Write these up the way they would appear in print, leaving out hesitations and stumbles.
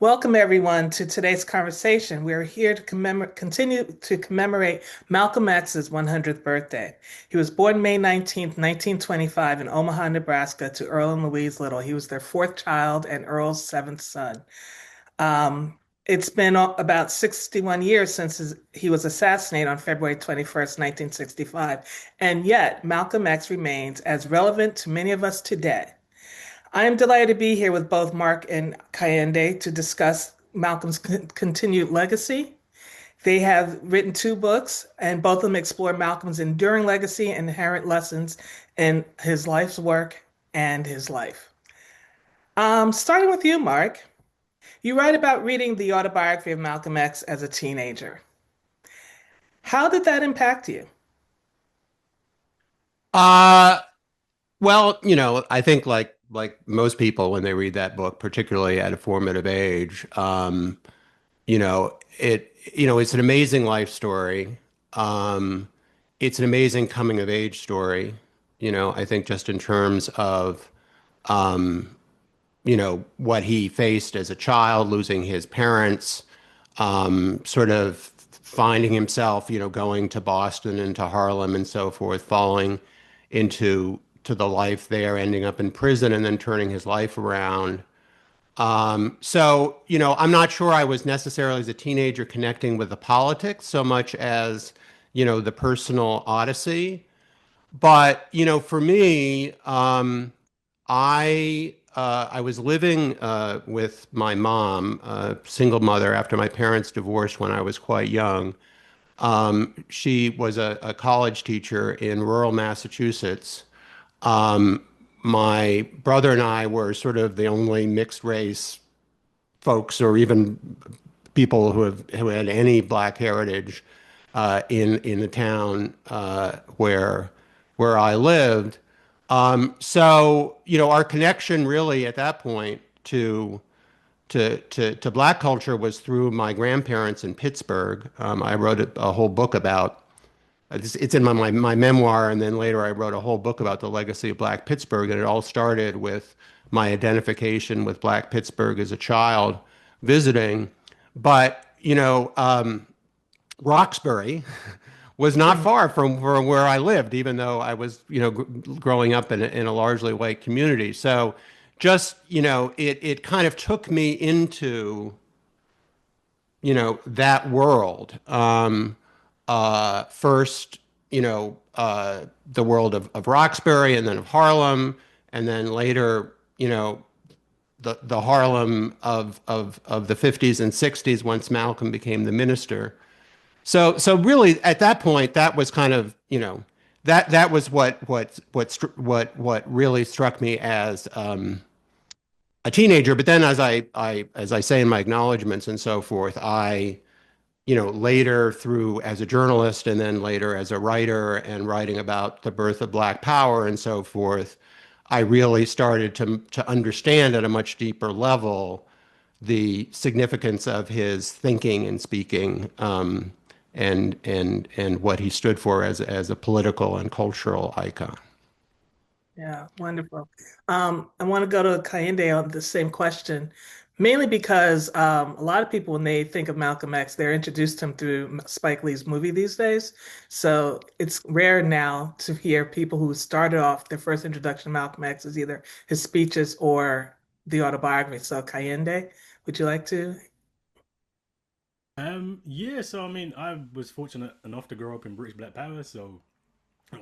Welcome, everyone, to today's conversation. We're here to continue to commemorate Malcolm X's 100th birthday. He was born May 19th, 1925, in Omaha, Nebraska, to Earl and Louise Little. He was their fourth child and Earl's seventh son. It's been about 61 years since he was assassinated on February 21st, 1965, and yet Malcolm X remains as relevant to many of us today. I am delighted to be here with both Mark and Kehinde to discuss Malcolm's continued legacy. They have written two books, and both of them explore Malcolm's enduring legacy and inherent lessons in his life's work and his life. Starting with you, Mark, you write about reading the autobiography of Malcolm X as a teenager. How did that impact you? Uh, well, I think like most people when they read that book, particularly at a formative age, it's an amazing life story. Um, it's an amazing coming of age story. I think just in terms of what he faced as a child, losing his parents, sort of finding himself, going to Boston and to Harlem and so forth, falling into the life there, ending up in prison and then turning his life around. So, I'm not sure I was necessarily as a teenager connecting with the politics so much as, the personal odyssey. But, for me, I was living with my mom, a single mother, after my parents divorced when I was quite young. She was a college teacher in rural Massachusetts. Um, my brother and I were sort of the only mixed race folks, or even people who had any black heritage in the town where I lived. So, our connection really at that point to black culture was through my grandparents in Pittsburgh. I wrote a whole book about it's in my memoir, and then later I wrote a whole book about the legacy of Black Pittsburgh, and it all started with my identification with Black Pittsburgh as a child visiting. But Roxbury was not far from where I lived, even though I was, growing up in a largely white community. So just, it kind of took me into, that world. First, the world of Roxbury and then of Harlem, and then later, the Harlem of the 50s and 60s once Malcolm became the minister. So really at that point, that was kind of, that was what really struck me as a teenager. But then as I say in my acknowledgments and so forth, later through as a journalist and then later as a writer and writing about the birth of Black Power and so forth, I really started to understand at a much deeper level the significance of his thinking and speaking, and what he stood for as a political and cultural icon. Yeah, wonderful. I want to go to Kehinde on the same question, mainly because a lot of people, when they think of Malcolm X, they're introduced to him through Spike Lee's movie these days. So it's rare now to hear people who started off their first introduction to Malcolm X as either his speeches or the autobiography. So Kehinde, would you like to? Yeah, so I mean, I was fortunate enough to grow up in British Black Power, so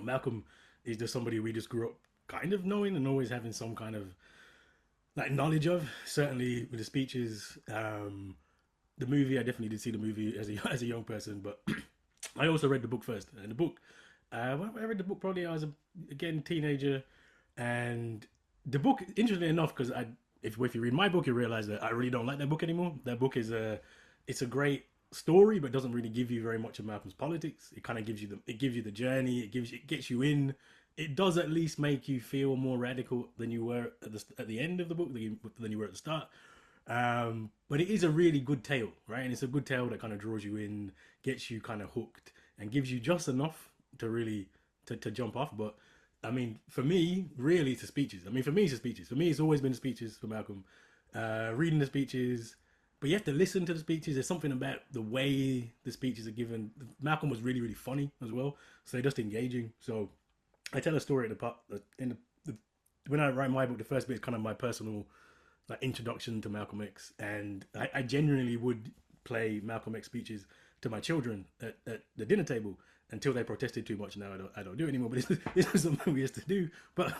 Malcolm is just somebody we just grew up kind of knowing and always having some kind of like knowledge of. Certainly with the speeches, the movie, I definitely did see the movie as a as a young person, but I also read the book first. And the book, well, I read the book probably I was again teenager, and the book, interestingly enough, because if you read my book, you realize that I really don't like that book anymore. That book is it's a great story, but doesn't really give you very much of Malcolm's politics. It kind of gives you the journey. It gets you in. It does at least make you feel more radical than you were at the end of the book than you were at the start. But it is a really good tale, right? And it's a good tale that kind of draws you in, gets you kind of hooked, and gives you just enough to really to jump off. But I mean, for me, really, it's the speeches. I mean, for me, it's the speeches. For me, it's always been the speeches for Malcolm. Reading the speeches, but you have to listen to the speeches. There's something about the way the speeches are given. Malcolm was really, really funny as well, so they're just engaging. So I tell a story in the part in the when I write my book. The first bit is kind of my personal like introduction to Malcolm X, and I genuinely would play Malcolm X speeches to my children at the dinner table until they protested too much. Now I don't do it anymore, but this is something we used to do. But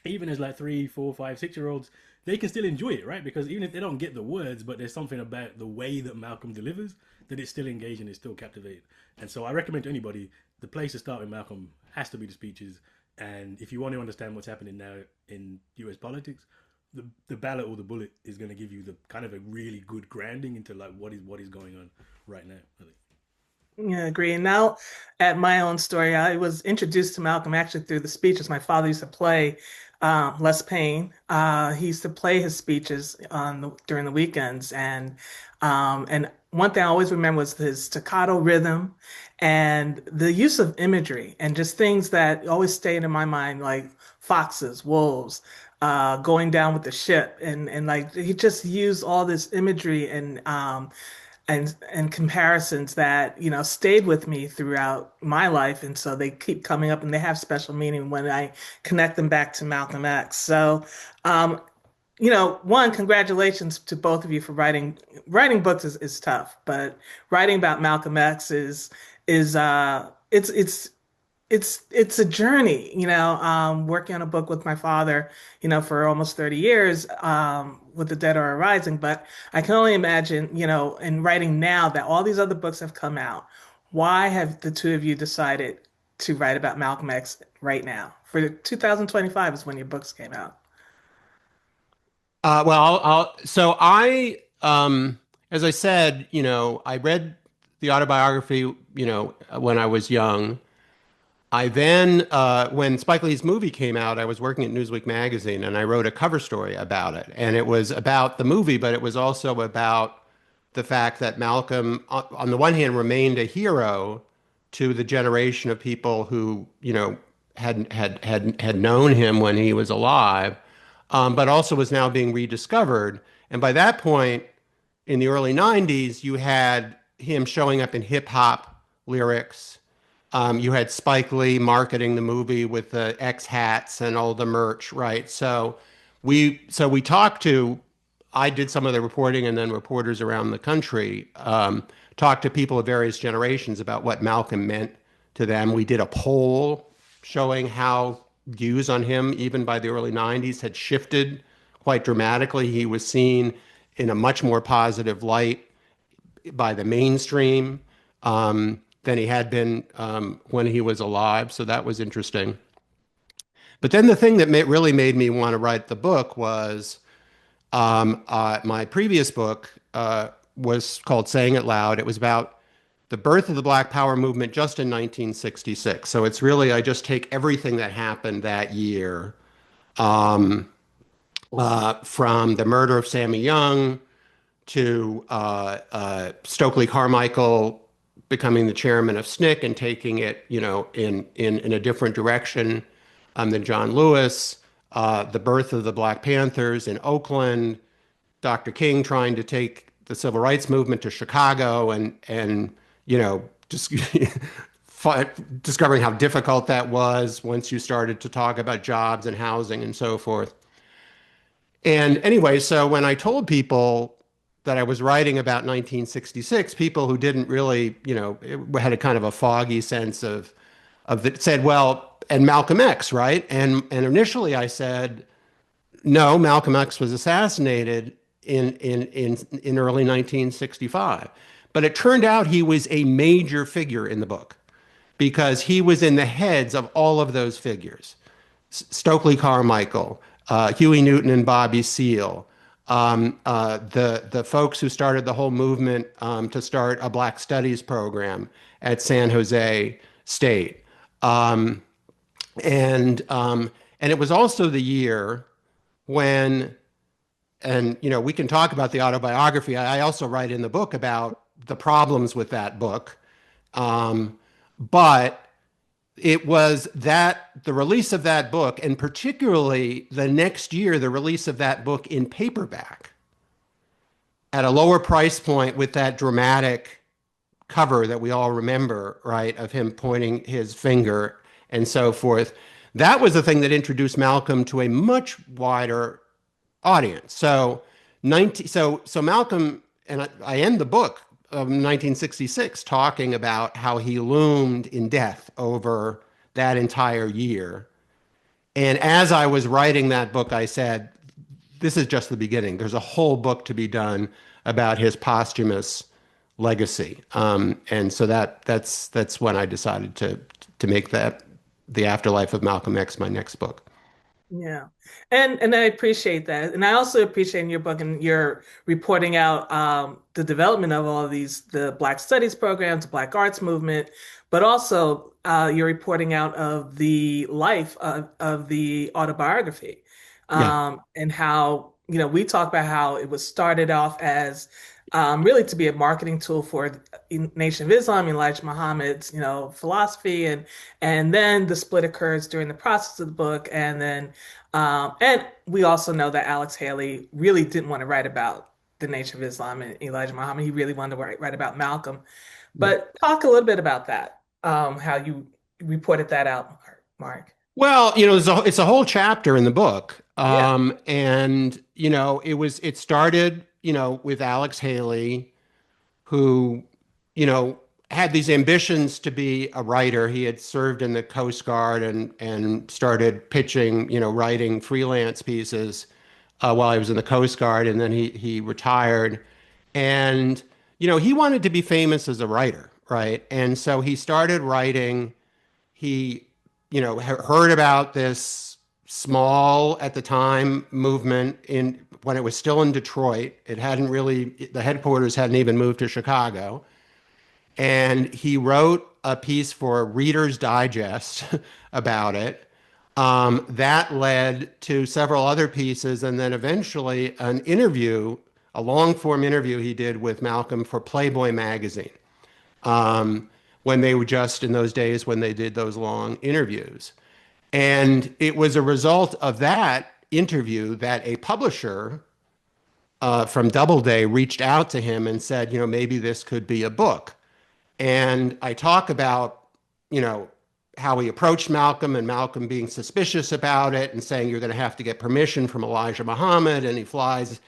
even as like 3, 4, 5, 6 year olds, they can still enjoy it, right? Because even if they don't get the words, but there's something about the way that Malcolm delivers that it's still engaging, it's still captivating. And so I recommend to anybody the place to start with Malcolm has to be the speeches. And if you want to understand what's happening now in US politics, the ballot or the bullet is going to give you the kind of a really good grounding into like what is going on right now. I think. Yeah, I agree. And now, at my own story, I was introduced to Malcolm actually through the speeches. My father used to play Les Payne. He used to play his speeches during the weekends, and one thing I always remember was his staccato rhythm and the use of imagery and just things that always stayed in my mind, like foxes, wolves. Going down with the ship and like he just used all this imagery and comparisons that stayed with me throughout my life, and so they keep coming up and they have special meaning when I connect them back to Malcolm X. So um one, congratulations to both of you for writing books is tough, but writing about Malcolm X is it's a journey, working on a book with my father, for almost 30 years, with The Dead Are Rising. But I can only imagine, in writing now that all these other books have come out. Why have the two of you decided to write about Malcolm X right now? For 2025 is when your books came out. Well, so as I said, I read the autobiography, when I was young. I then, when Spike Lee's movie came out, I was working at Newsweek magazine and I wrote a cover story about it. And it was about the movie, but it was also about the fact that Malcolm, on the one hand, remained a hero to the generation of people who, had known him when he was alive, but also was now being rediscovered. And by that point, in the early 90s, you had him showing up in hip hop lyrics. You had Spike Lee marketing the movie with the X hats and all the merch, right? So we talked to, I did some of the reporting, and then reporters around the country talked to people of various generations about what Malcolm meant to them. We did a poll showing how views on him, even by the early 90s, had shifted quite dramatically. He was seen in a much more positive light by the mainstream than he had been when he was alive. So that was interesting. But then the thing that really made me want to write the book was my previous book was called Saying It Loud. It was about the birth of the Black Power movement just in 1966. So it's really, I just take everything that happened that year, from the murder of Sammy Young to Stokely Carmichael becoming the chairman of SNCC and taking it, in a different direction than John Lewis, the birth of the Black Panthers in Oakland, Dr. King trying to take the civil rights movement to Chicago and just discovering how difficult that was once you started to talk about jobs and housing and so forth. And anyway, so when I told people that I was writing about 1966, people who didn't really, had a kind of a foggy sense of it, said, well, and Malcolm X, right? And initially I said, no, Malcolm X was assassinated in early 1965. But it turned out he was a major figure in the book because he was in the heads of all of those figures. Stokely Carmichael, Huey Newton and Bobby Seale, the folks who started the whole movement to start a Black Studies program at San Jose State. And it was also the year when, and we can talk about the autobiography. I also write in the book about the problems with that book. But it was that the release of that book, and particularly the next year, the release of that book in paperback, at a lower price point with that dramatic cover that we all remember, right, of him pointing his finger and so forth. That was the thing that introduced Malcolm to a much wider audience. So Malcolm, and I end the book of 1966 talking about how he loomed in death over that entire year. And as I was writing that book, I said, this is just the beginning. There's a whole book to be done about his posthumous legacy. And so that's when I decided to make that The Afterlife of Malcolm X my next book. Yeah. And I appreciate that. And I also appreciate in your book and your reporting out the development of all of these, the Black Studies programs, the Black Arts Movement, but also you're reporting out of the life of the autobiography. Yeah, And how, we talk about how it was started off as really to be a marketing tool for Nation of Islam, Elijah Muhammad's, philosophy, and then the split occurs during the process of the book, and we also know that Alex Haley really didn't want to write about the Nation of Islam and Elijah Muhammad. He really wanted to write about Malcolm. yeah. But talk a little bit about that, how you reported that out, Mark. Well, it's a whole chapter in the book. Yeah. And, it started, with Alex Haley, who, had these ambitions to be a writer. He had served in the Coast Guard and started pitching, writing freelance pieces while he was in the Coast Guard, and then he retired. And, he wanted to be famous as a writer, right? And so he started writing. He, heard about this small at the time movement in when it was still in Detroit. It hadn't really, the headquarters hadn't even moved to Chicago. And he wrote a piece for Reader's Digest about it. That led to several other pieces, and then eventually an interview, a long form interview he did with Malcolm for Playboy magazine, when they were just in those days when they did those long interviews. And it was a result of that interview that a publisher from Doubleday reached out to him and said, maybe this could be a book. And I talk about, how he approached Malcolm and Malcolm being suspicious about it and saying, you're going to have to get permission from Elijah Muhammad. And he flies,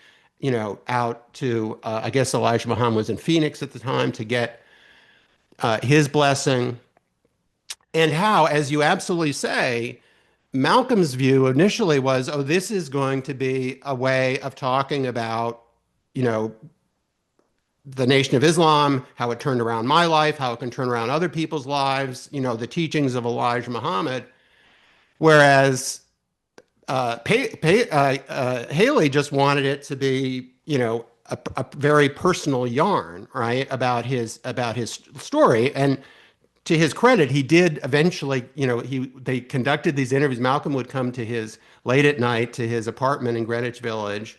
out to, I guess Elijah Muhammad was in Phoenix at the time to get his blessing. And how, as you absolutely say, Malcolm's view initially was, oh, this is going to be a way of talking about, you know, the Nation of Islam, how it turned around my life, how it can turn around other people's lives, the teachings of Elijah Muhammad. Whereas Haley just wanted it to be, a very personal yarn, right, about his story. And to his credit, he did eventually, they conducted these interviews. Malcolm would come to his late at night to his apartment in Greenwich Village,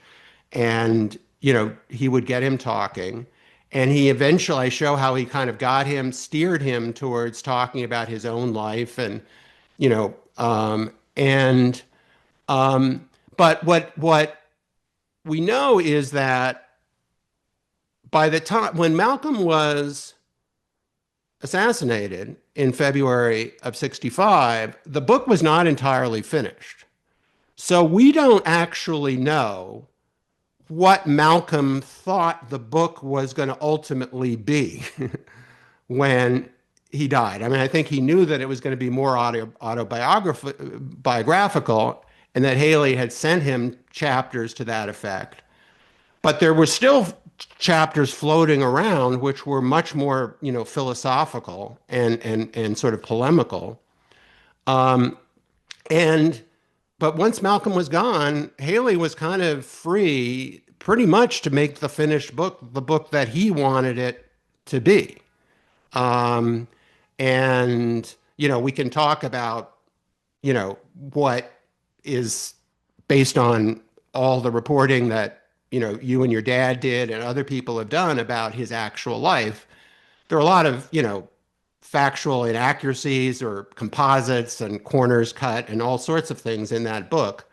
and he would get him talking. And he eventually, I show how he kind of steered him towards talking about his own life, and you know, and but what we know is that by the time when Malcolm was assassinated in February of 65, the book was not entirely finished. So we don't actually know what Malcolm thought the book was going to ultimately be when he died. I mean, I think he knew that it was going to be more autobiographical, and that Haley had sent him chapters to that effect. But there were still chapters floating around which were much more, philosophical and sort of polemical. Um, and but once Malcolm was gone, Haley was kind of free, pretty much, to make the finished book the book that he wanted it to be. Um, and we can talk about what is based on all the reporting that you and your dad did and other people have done about his actual life. There are a lot of factual inaccuracies or composites and corners cut and all sorts of things in that book.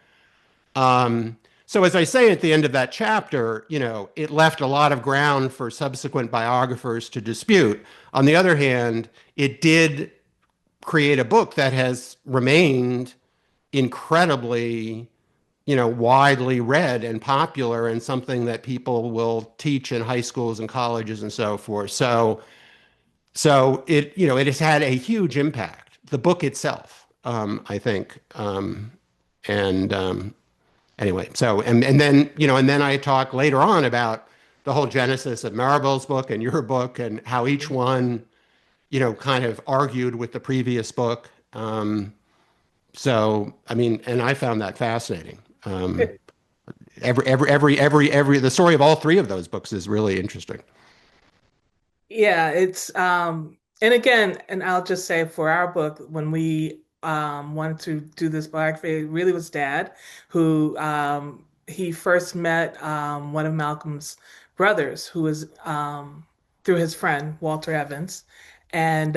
So as I say at the end of that chapter, it left a lot of ground for subsequent biographers to dispute. On the other hand, it did create a book that has remained incredibly, widely read and popular, and something that people will teach in high schools and colleges and so forth. So it has had a huge impact. The book itself, I think, and anyway. So and then I talk later on about the whole genesis of Maribel's book and your book, and how each one, kind of argued with the previous book. So I mean, and I found that fascinating. The story of all three of those books is really interesting. Yeah, it's and again, and I'll just say for our book, when we wanted to do this biography, it really was Dad who he first met one of Malcolm's brothers who was through his friend Walter Evans. And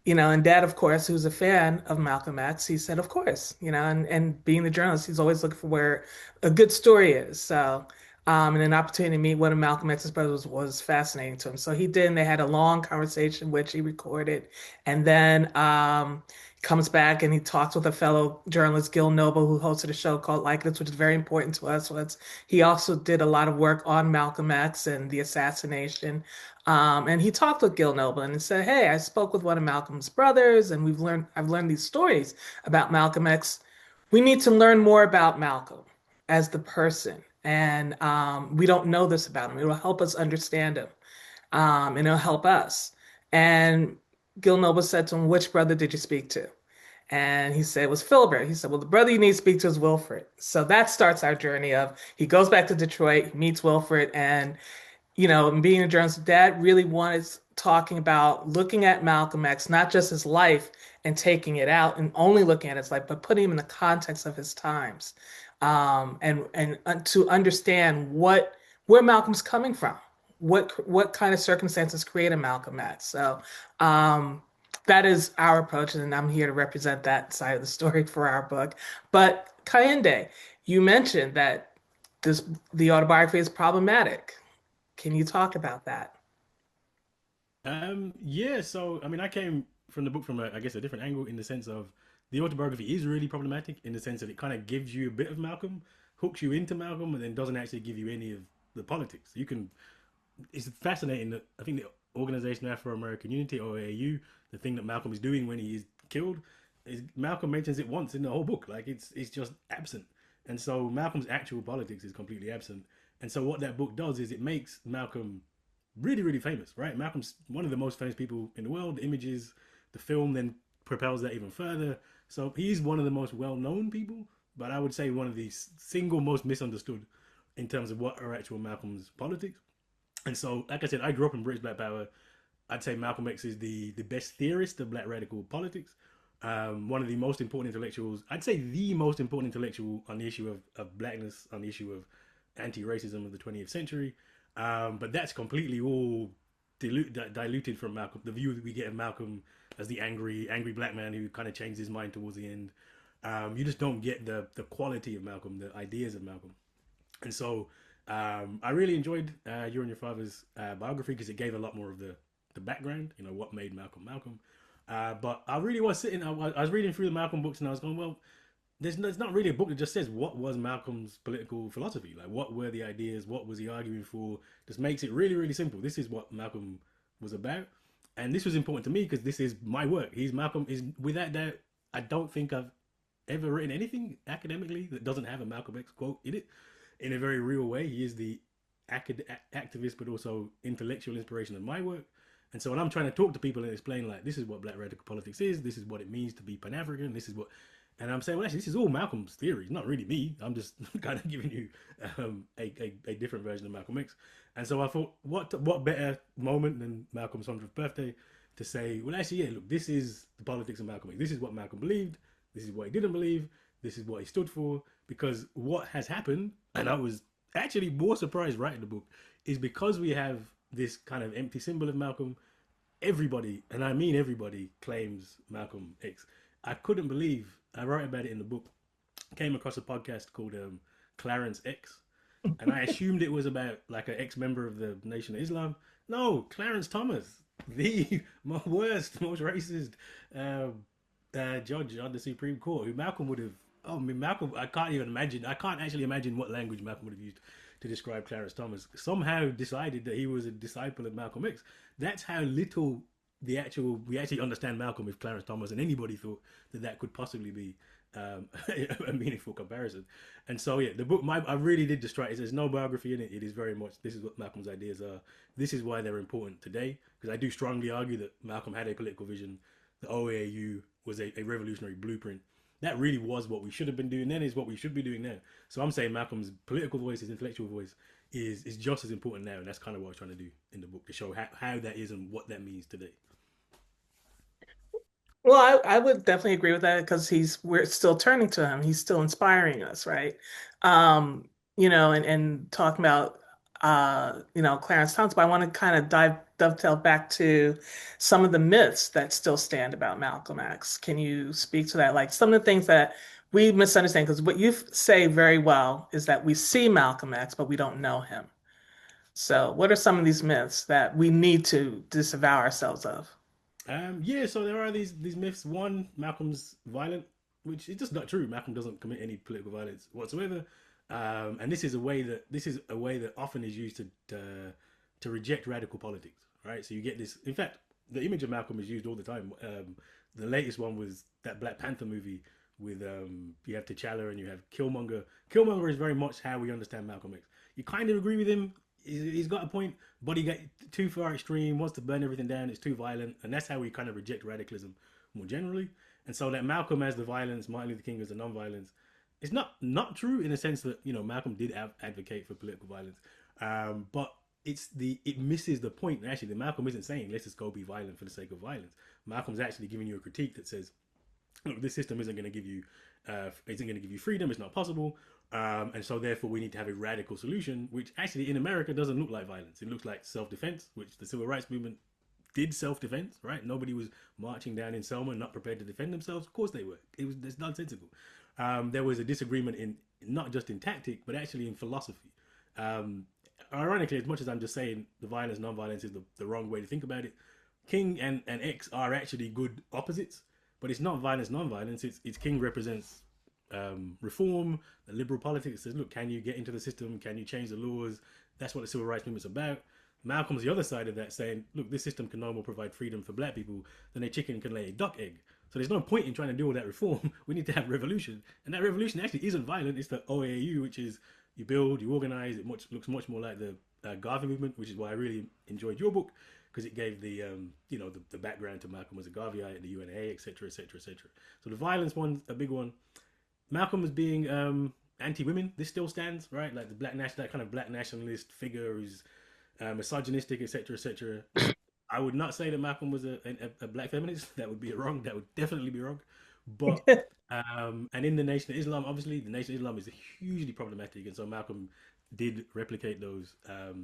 and Dad, of course, who's a fan of Malcolm X, he said, of course, and being the journalist, he's always looking for where a good story is. So, and an opportunity to meet one of Malcolm X's brothers was fascinating to him. So he did, and they had a long conversation, which he recorded. And then he comes back and he talks with a fellow journalist, Gil Noble, who hosted a show called Like This, which is very important to us. He also did a lot of work on Malcolm X and the assassination. And he talked with Gil Noble and said, "Hey, I spoke with one of Malcolm's brothers, and I've learned these stories about Malcolm X. We need to learn more about Malcolm as the person, and we don't know this about him. It will help us understand him, and it'll help us." And Gil Noble said to him, "Which brother did you speak to?" And he said it was Philbert. He said, "Well, the brother you need to speak to is Wilfred." So that starts our journey of he goes back to Detroit, he meets Wilfred, and and being a journalist, Dad really wanted talking about looking at Malcolm X, not just his life and taking it out and only looking at his life, but putting him in the context of his times, and to understand where Malcolm's coming from, what kind of circumstances created Malcolm X. So that is our approach, and I'm here to represent that side of the story for our book. But Kehinde, you mentioned that this the autobiography is problematic. Can you talk about that? Yeah, so I mean, I came from the book from I guess a different angle in the sense of the autobiography is really problematic in the sense that it kind of gives you a bit of Malcolm, hooks you into Malcolm, and then doesn't actually give you any of the politics. You can. It's fascinating that I think the Organization Afro American Unity or AU, the thing that Malcolm is doing when he is killed, is Malcolm mentions it once in the whole book. Like it's just absent, and so Malcolm's actual politics is completely absent. And so what that book does is it makes Malcolm really, really famous, right? Malcolm's one of the most famous people in the world. The images, the film then propels that even further. So he's one of the most well-known people, but I would say one of the single most misunderstood in terms of what are actual Malcolm's politics. And so, like I said, I grew up in British Black Power. I'd say Malcolm X is the best theorist of Black radical politics. One of the most important intellectuals, I'd say the most important intellectual on the issue of blackness, on the issue of anti-racism of the 20th century. But that's completely all diluted from Malcolm. The view that we get of Malcolm as the angry black man who kind of changed his mind towards the end. You just don't get the quality of Malcolm, the ideas of Malcolm. And so I really enjoyed You and Your Father's biography because it gave a lot more of the background, what made Malcolm Malcolm. But I really was sitting, I was reading through the Malcolm books and I was going, well, there's not really a book that just says what was Malcolm's political philosophy, like what were the ideas, what was he arguing for. Just makes it really, really simple. This is what Malcolm was about, and this was important to me because this is my work. He's Malcolm. Is without doubt, I don't think I've ever written anything academically that doesn't have a Malcolm X quote in it. In a very real way, he is the activist, but also intellectual inspiration of my work. And so when I'm trying to talk to people and explain like this is what Black radical politics is, this is what it means to be Pan African, this is what and I'm saying, well, actually, this is all Malcolm's theory, not really me. I'm just kind of giving you a different version of Malcolm X. And so I thought, what better moment than Malcolm's 100th birthday to say, well, actually, yeah, look, this is the politics of Malcolm X. This is what Malcolm believed. This is what he didn't believe. This is what he stood for. Because what has happened, and I was actually more surprised writing the book, is because we have this kind of empty symbol of Malcolm, everybody, and I mean everybody, claims Malcolm X. I couldn't believe, I wrote about it in the book, came across a podcast called Clarence X, and I assumed it was about like an ex-member of the Nation of Islam. No, Clarence Thomas, the worst, most racist uh, judge on the Supreme Court, who Malcolm would have. Oh, I mean, Malcolm. I can't even imagine. I can't actually imagine what language Malcolm would have used to describe Clarence Thomas. Somehow decided that he was a disciple of Malcolm X. That's how little we actually understand Malcolm if Clarence Thomas and anybody thought that that could possibly be a meaningful comparison. And so yeah, the book I really did destroy it. There's no biography in it. It is very much this is what Malcolm's ideas are. This is why they're important today because I do strongly argue that Malcolm had a political vision. The OAU was a revolutionary blueprint. That really was what we should have been doing then. Is what we should be doing now. So I'm saying Malcolm's political voice, his intellectual voice, is just as important now, and that's kind of what I was trying to do in the book to show how that is and what that means today. Well, I would definitely agree with that because we're still turning to him. He's still inspiring us, right? And talking about Clarence Thomas, but I want to kind of dovetail back to some of the myths that still stand about Malcolm X. Can you speak to that? Like some of the things that we misunderstand, because what you say very well is that we see Malcolm X, but we don't know him. So, what are some of these myths that we need to disavow ourselves of? Yeah, so there are these myths. One, Malcolm's violent, which is just not true. Malcolm doesn't commit any political violence whatsoever, and this is a way that often is used to reject radical politics. Right, so you get this. In fact, the image of Malcolm is used all the time. The latest one was that Black Panther movie with you have T'Challa and you have Killmonger. Killmonger is very much how we understand Malcolm X. You kind of agree with him. He's got a point, but he got too far extreme, wants to burn everything down, it's too violent, and that's how we kind of reject radicalism more generally. And so that Malcolm has the violence, Martin Luther King has the non-violence. It's not true in a sense that Malcolm did advocate for political violence, but it misses the point. Actually, the Malcolm isn't saying let's just go be violent for the sake of violence. Malcolm's actually giving you a critique that says, look, this system isn't going to give you freedom. It's not possible. And so therefore we need to have a radical solution, which actually in America doesn't look like violence. It looks like self-defense, which the civil rights movement did self-defense, right? Nobody was marching down in Selma not prepared to defend themselves. Of course they were. It's nonsensical. There was a disagreement in not just in tactic, but actually in philosophy. Um, Ironically, as much as I'm just saying the violence, non-violence is the wrong way to think about it, King and X are actually good opposites, but it's not violence, non-violence. It's King represents reform, the liberal politics says, look, can you get into the system? Can you change the laws? That's what the civil rights movement's about. Malcolm's the other side of that, saying, look, this system can no more provide freedom for black people than a chicken can lay a duck egg. So there's no point in trying to do all that reform. We need to have revolution. And that revolution actually isn't violent. It's the OAU, which is you build, you organize. It looks much more like the Garvey movement, which is why I really enjoyed your book because it gave the background to Malcolm as a Garveyite and the UNA, etc., etc., etc. So the violence one's a big one. Malcolm as being anti-women, this still stands, right? Like that kind of black nationalist figure who's misogynistic, etc., etc. I would not say that Malcolm was a black feminist. That would be wrong. That would definitely be wrong. But and in the Nation of Islam, obviously, the Nation of Islam is hugely problematic, and so Malcolm did replicate those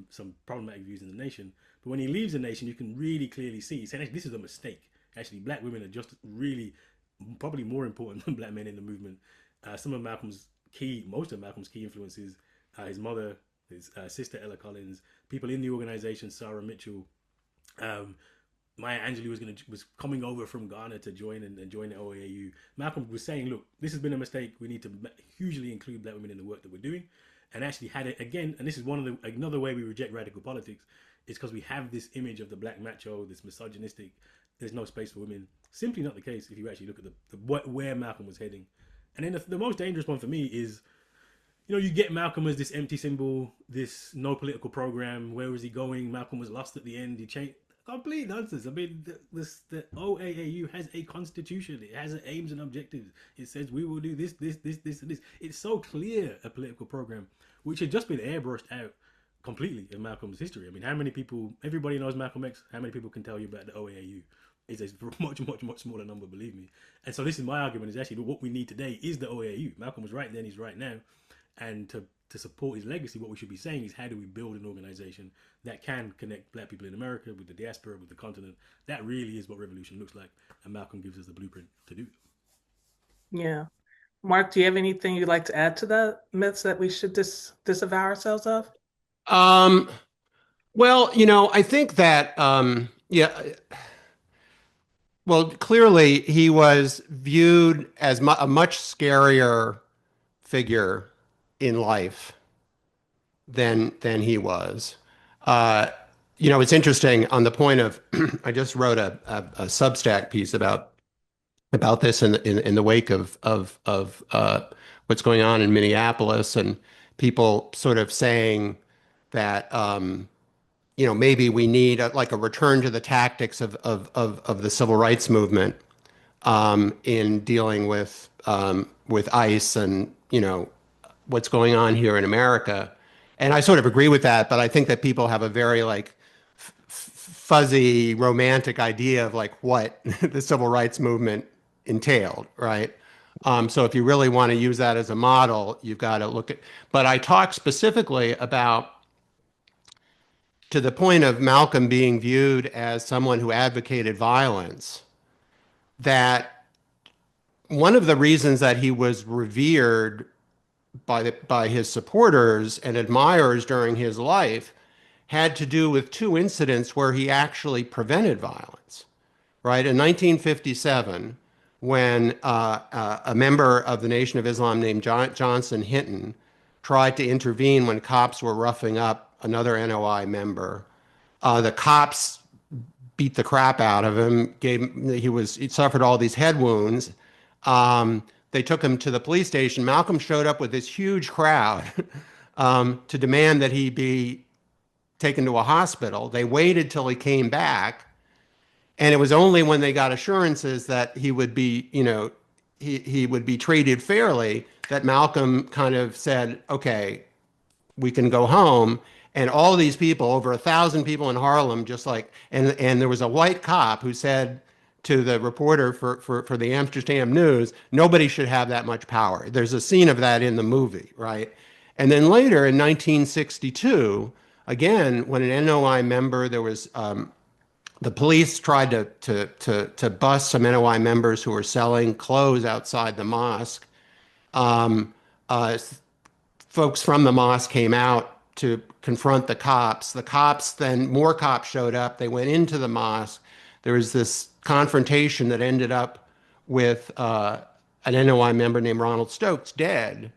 some problematic views in the nation. But when he leaves the nation, you can really clearly see he's saying this is a mistake. Actually, black women are just really probably more important than black men in the movement. Most of Malcolm's key influences, his mother, his sister Ella Collins, people in the organization, Sarah Mitchell, um, Maya Angelou was coming over from Ghana to join the OAU. Malcolm was saying, look, this has been a mistake. We need to hugely include black women in the work that we're doing, and actually had it again. And this is another way we reject radical politics is because we have this image of the black macho, this misogynistic. There's no space for women. Simply not the case if you actually look at where Malcolm was heading. And then the most dangerous one for me is, you get Malcolm as this empty symbol, this no political program. Where was he going? Malcolm was lost at the end. He changed. Complete nonsense. I mean, the OAAU has a constitution. It has aims and objectives. It says we will do this, this, this, this, and this. It's so clear a political program, which had just been airbrushed out completely in Malcolm's history. I mean, how many people? Everybody knows Malcolm X. How many people can tell you about the OAAU? It's a much, much, much smaller number, believe me. And so this is my argument: is actually what we need today is the OAU. Malcolm was right then; he's right now, and to support his legacy, what we should be saying is how do we build an organization that can connect black people in America with the diaspora, with the continent. That really is what revolution looks like, and Malcolm gives us the blueprint to do. Yeah. Mark, do you have anything you'd like to add to the myths that we should disavow ourselves of? Um, well, I think that, yeah, well, clearly he was viewed as mu a much scarier figure in life than he was. Uh, it's interesting on the point of, I just wrote a Substack piece about this in the wake of what's going on in Minneapolis, and people sort of saying that maybe we need like a return to the tactics of the civil rights movement in dealing with ICE and what's going on here in America. And I sort of agree with that, but I think that people have a very like fuzzy romantic idea of like what the civil rights movement entailed, right? So if you really want to use that as a model, you've got to look at. But I talk specifically about to the point of Malcolm being viewed as someone who advocated violence, that one of the reasons that he was revered by his supporters and admirers during his life had to do with two incidents where he actually prevented violence. Right in 1957, when a member of the Nation of Islam named Johnson Hinton tried to intervene when cops were roughing up another NOI member. The cops beat the crap out of him. He suffered all these head wounds. They took him to the police station. Malcolm showed up with this huge crowd to demand that he be taken to a hospital. They waited till he came back, and it was only when they got assurances that he would be, he would be treated fairly that Malcolm kind of said, "Okay, we can go home." And all these people, over 1,000 people in Harlem, just like, and there was a white cop who said to the reporter for the Amsterdam News, nobody should have that much power. There's a scene of that in the movie, right? And then later in 1962, again, when an NOI member, there was the police tried to bust some NOI members who were selling clothes outside the mosque. Um, uh, Folks from the mosque came out to confront the cops. The cops, then more cops showed up. They went into the mosque. There was this confrontation that ended up with an NOI member named Ronald Stokes dead.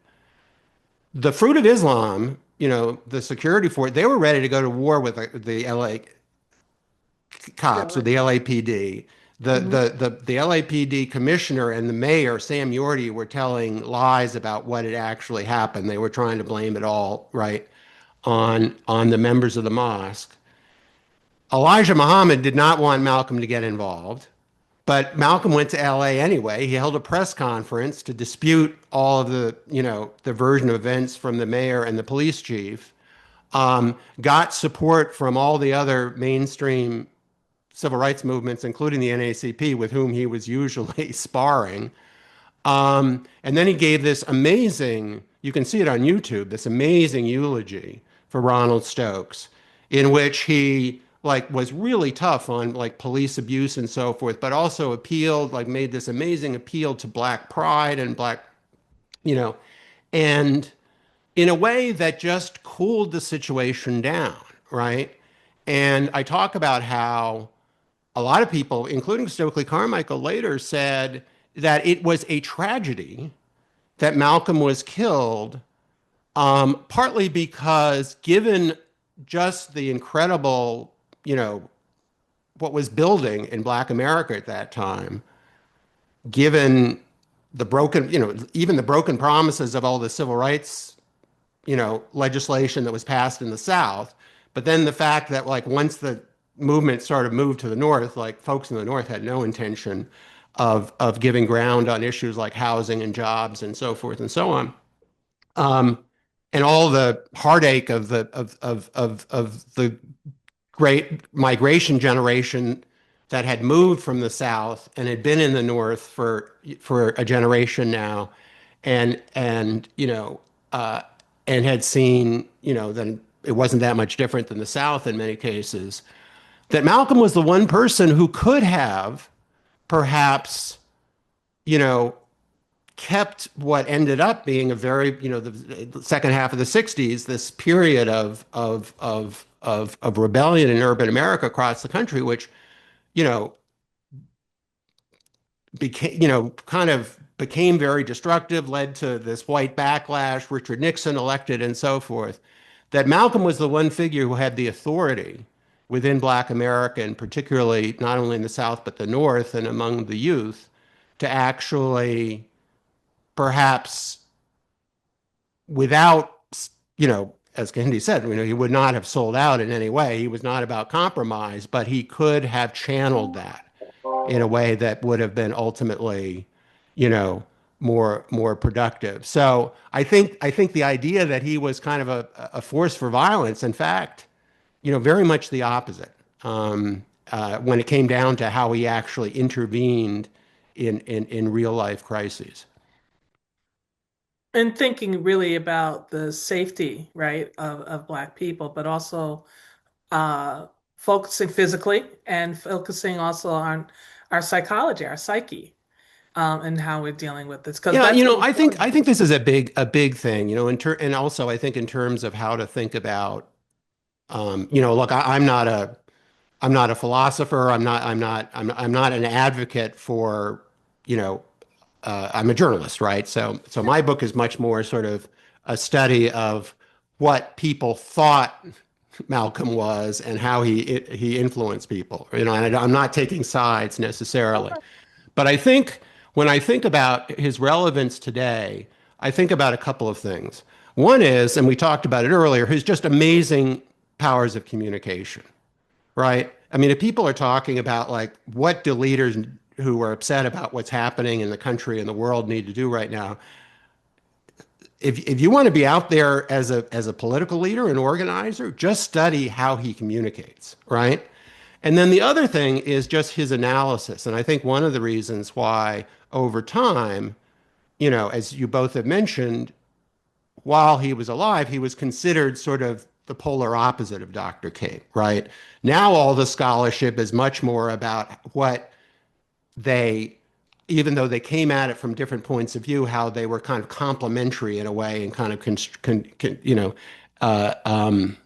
The Fruit of Islam, the security force, they were ready to go to war with the LA Yeah, cops, with like, the LAPD. mhm. The LAPD commissioner and the mayor, Sam Yorty, were telling lies about what had actually happened. They were trying to blame it all, right, on the members of the mosque. Elijah Muhammad did not want Malcolm to get involved, but Malcolm went to LA anyway. He held a press conference to dispute all of the version of events from the mayor and the police chief. Got support from all the other mainstream civil rights movements, including the NAACP, with whom he was usually sparring. And then he gave this amazing, you can see it on YouTube, this amazing eulogy for Ronald Stokes, in which he like was really tough on like police abuse and so forth, but also appealed, like made this amazing appeal to black pride and black, you know, and in a way that just cooled the situation down, right? And I talk about how a lot of people, including Stokely Carmichael, later said that it was a tragedy that Malcolm was killed, partly because given just the incredible, what was building in Black America at that time, given the broken, even the broken promises of all the civil rights, legislation that was passed in the South, but then the fact that like once the movement sort of moved to the North, like folks in the North had no intention of giving ground on issues like housing and jobs and so forth and so on. Um, and all the heartache of the great migration generation that had moved from the South and had been in the North for a generation now, and and had seen that it wasn't that much different than the South in many cases. That Malcolm was the one person who could have perhaps you know kept what ended up being a very, the second half of the 60s, this period of rebellion in urban America across the country, which, you know, became, kind of became very destructive, led to this white backlash, Richard Nixon elected, and so forth. That Malcolm was the one figure who had the authority within Black America, and particularly not only in the South, but the North and among the youth, to actually perhaps without, as Kehinde said, he would not have sold out in any way. He was not about compromise, but he could have channeled that in a way that would have been ultimately, you know, more productive. So I think the idea that he was kind of a force for violence, in fact, very much the opposite. When it came down to how he actually intervened in real life crises. And thinking really about the safety, right, of Black people, but also uh, focusing physically and focusing also on our psychology, our psyche, and how we're dealing with this, because Yeah, that's so I think important. this is a big thing, and also I think in terms of how to think about, look, I'm not a philosopher. I'm not an advocate for, you know, I'm a journalist, right? So my book is much more sort of a study of what people thought Malcolm was and how he influenced people, and I'm not taking sides necessarily. But I think when I think about his relevance today, I think about a couple of things. One is, and we talked about it earlier, his just amazing powers of communication, right? I mean, if people are talking about like what do leaders who are upset about what's happening in the country and the world need to do right now, if you want to be out there as a political leader and organizer, just study how he communicates, right? And then the other thing is just his analysis. And I think one of the reasons why over time, as you both have mentioned, while he was alive, he was considered sort of the polar opposite of Dr. King, right? Now all the scholarship is much more about what they, even though they came at it from different points of view, how they were kind of complementary in a way and kind of, uh, um,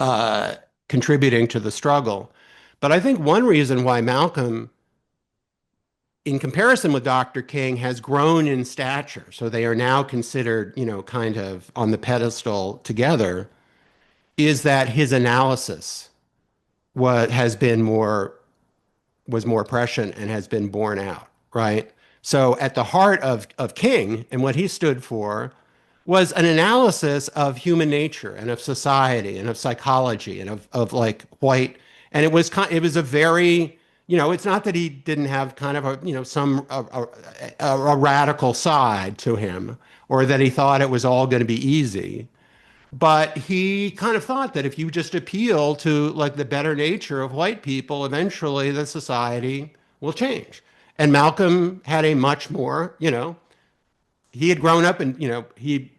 uh, contributing to the struggle. But I think one reason why Malcolm, in comparison with Dr. King, has grown in stature, so they are now considered, kind of on the pedestal together, is that his analysis has been more prescient and has been borne out, right? So at the heart of King and what he stood for was an analysis of human nature and of society and of psychology and of like white. And it was a very, it's not that he didn't have kind of a, some a radical side to him, or that he thought it was all going to be easy. But he kind of thought that if you just appeal to like the better nature of white people, eventually the society will change. And Malcolm had a much more, he had grown up in, he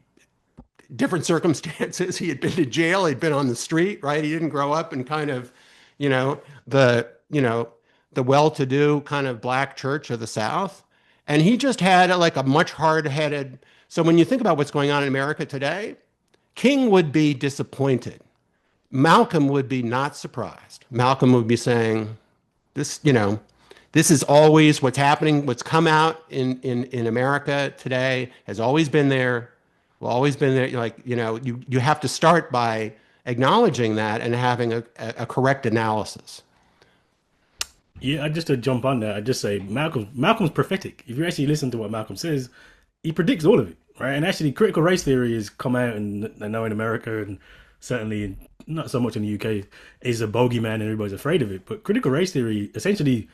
different circumstances. He had been to jail, he'd been on the street, right? He didn't grow up in kind of, you know, the, you know, the well-to-do kind of black church of the South. And he just had like a much hard-headed. So when you think about what's going on in America today, King would be disappointed. Malcolm would be not surprised. Malcolm would be saying, this, this is always what's happening. What's come out in America today has always been there. Will always been there. Like, you have to start by acknowledging that and having a correct analysis. Yeah, just to jump on there, I just say Malcolm's prophetic. If you actually listen to what Malcolm says, he predicts all of it, right? And actually, critical race theory has come out, and I know in America and certainly not so much in the UK is a bogeyman and everybody's afraid of it. But critical race theory essentially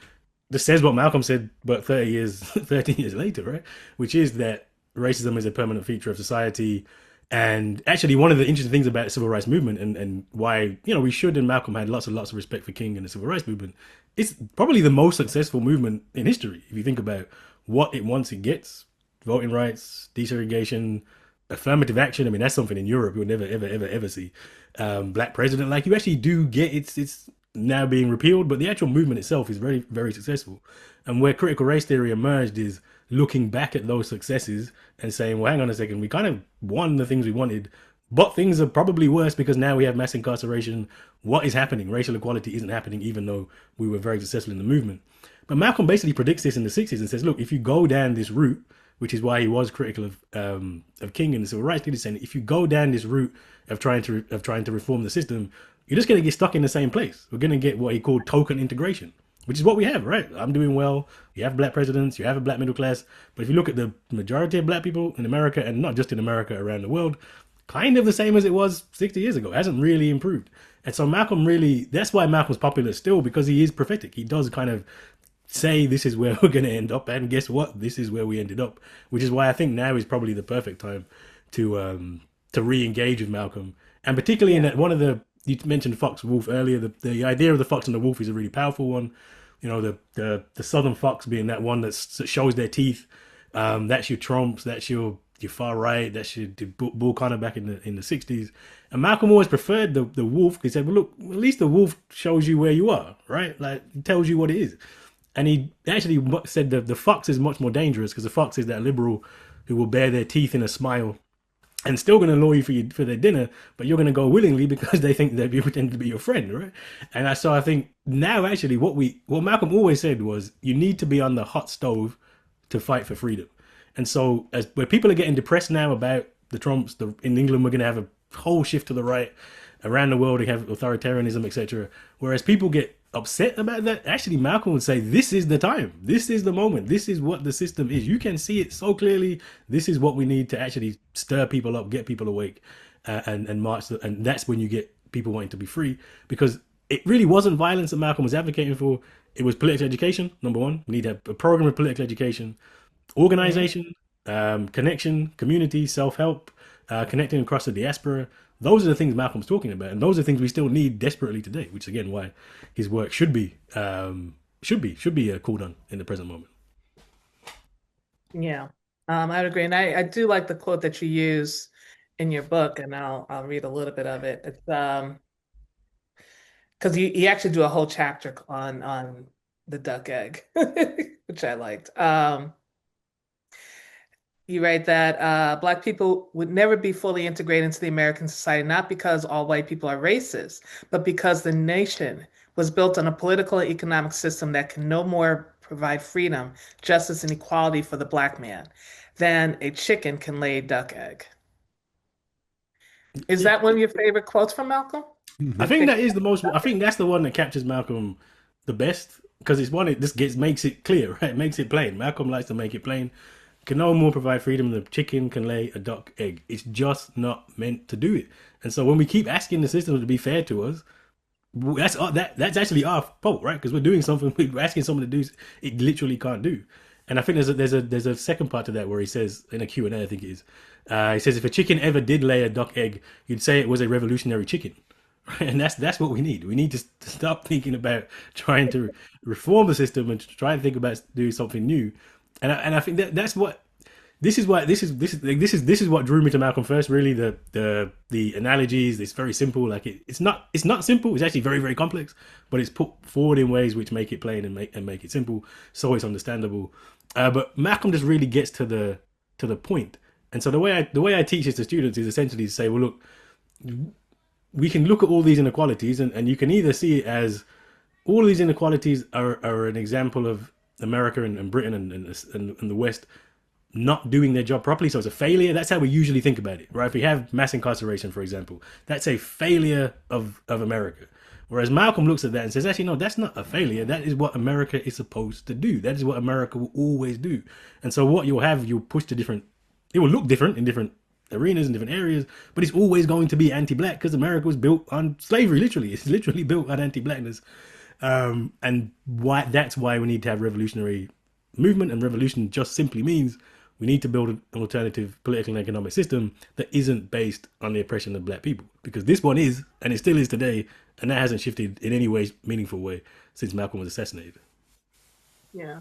just says what Malcolm said, but 30 years, 13 years later, right? Which is that racism is a permanent feature of society. And actually, one of the interesting things about the civil rights movement and why, we should, and Malcolm had lots and lots of respect for King and the civil rights movement, it's probably the most successful movement in history. If you think about what it wants, it gets voting rights, desegregation, affirmative action. I mean, that's something in Europe you'll never, ever, ever, ever see. Black president, like you actually do get it's now being repealed, but the actual movement itself is very, very successful. And where critical race theory emerged is looking back at those successes and saying, well, hang on a second, we kind of won the things we wanted, but things are probably worse because now we have mass incarceration. What is happening? Racial equality isn't happening, even though we were very successful in the movement. But Malcolm basically predicts this in the 60s and says, look, if you go down this route, which is why he was critical of King and the civil rights leaders, saying if you go down this route of trying to reform the system, you're just going to get stuck in the same place. We're going to get what he called token integration, which is what we have, right? I'm doing well. You have black presidents, you have a black middle class. But if you look at the majority of black people in America, and not just in America, around the world, kind of the same as it was 60 years ago. It hasn't really improved. And so Malcolm really, that's why Malcolm's popular still, because he is prophetic. He does kind of say this is where we're going to end up. And guess what? This is where we ended up, which is why I think now is probably the perfect time to re-engage with Malcolm. And particularly in Yeah. that one of the, you mentioned fox wolf earlier, the idea of the fox and the wolf is a really powerful one. You know, the southern fox being that one that shows their teeth. That's your Trumps, that's your far right, that's your Bull Connor back in the 60s. And Malcolm always preferred the wolf. He said, well, look, at least the wolf shows you where you are, right? Like, it tells you what it is. And he actually said the fox is much more dangerous because the fox is that liberal who will bare their teeth in a smile and still going to lure you for their dinner, but you're going to go willingly because they think that you pretend to be your friend, right? And so I think now actually what Malcolm always said was you need to be on the hot stove to fight for freedom. And so as where people are getting depressed now about the Trumps, in England we're going to have a whole shift to the right. Around the world we have authoritarianism, etc. Whereas people get upset about that, actually Malcolm would say this is the time, this is the moment, this is what the system is. You can see it so clearly. This is what we need to actually stir people up, get people awake, and march. And that's when you get people wanting to be free, because it really wasn't violence that Malcolm was advocating for. It was political education. Number one, we need a program of political education, Mhm. organization, connection, community, self-help, connecting across the diaspora. Those are the things Malcolm's talking about, and those are things we still need desperately today. Which is again why his work should be called on in the present moment. Yeah. I would agree. And I do like the quote that you use in your book, and I'll read a little bit of it. It's because you actually do a whole chapter on the duck egg, which I liked. You write that Black people would never be fully integrated into the American society, not because all white people are racist, but because the nation was built on a political and economic system that can no more provide freedom, justice, and equality for the Black man than a chicken can lay a duck egg. Is Yeah, that one of your favorite quotes from Malcolm? I Your think that favorite? is the most. I think that's the one that captures Malcolm the best because it's one. It just gets makes it clear, right? Makes it plain. Malcolm likes to make it plain. Can no more provide freedom than the chicken can lay a duck egg. It's just not meant to do it. And so when we keep asking the system to be fair to us, that's actually our fault, right? Because we're doing something, we're asking someone to do it literally can't do. And I think there's a second part to that where he says in a Q and A, I think it is, he says if a chicken ever did lay a duck egg, you'd say it was a revolutionary chicken. Right? And that's what we need. We need to stop thinking about trying to reform the system and to try and think about doing something new. And I think that's what this is what drew me to Malcolm first. Really, the analogies. It's very simple. Like it's not simple. It's actually very very complex, but it's put forward in ways which make it plain and make it simple, so it's understandable. But Malcolm just really gets to the point. And so the way I teach this to students is essentially to say, well, look, we can look at all these inequalities, and you can either see it as all of these inequalities are an example of America and Britain and the West not doing their job properly. So it's a failure. That's how we usually think about it, right? If we have mass incarceration, for example, that's a failure of America. Whereas Malcolm looks at that and says, actually, no, that's not a failure. That is what America is supposed to do. That is what America will always do. And so what you'll push to different, it will look different in different arenas and different areas, but it's always going to be anti-black because America was built on slavery. Literally, it's literally built on anti-blackness. And that's why we need to have revolutionary movement, and revolution just simply means we need to build an alternative political and economic system that isn't based on the oppression of black people, because this one is, and it still is today, and that hasn't shifted in any way meaningful way since Malcolm was assassinated. Yeah.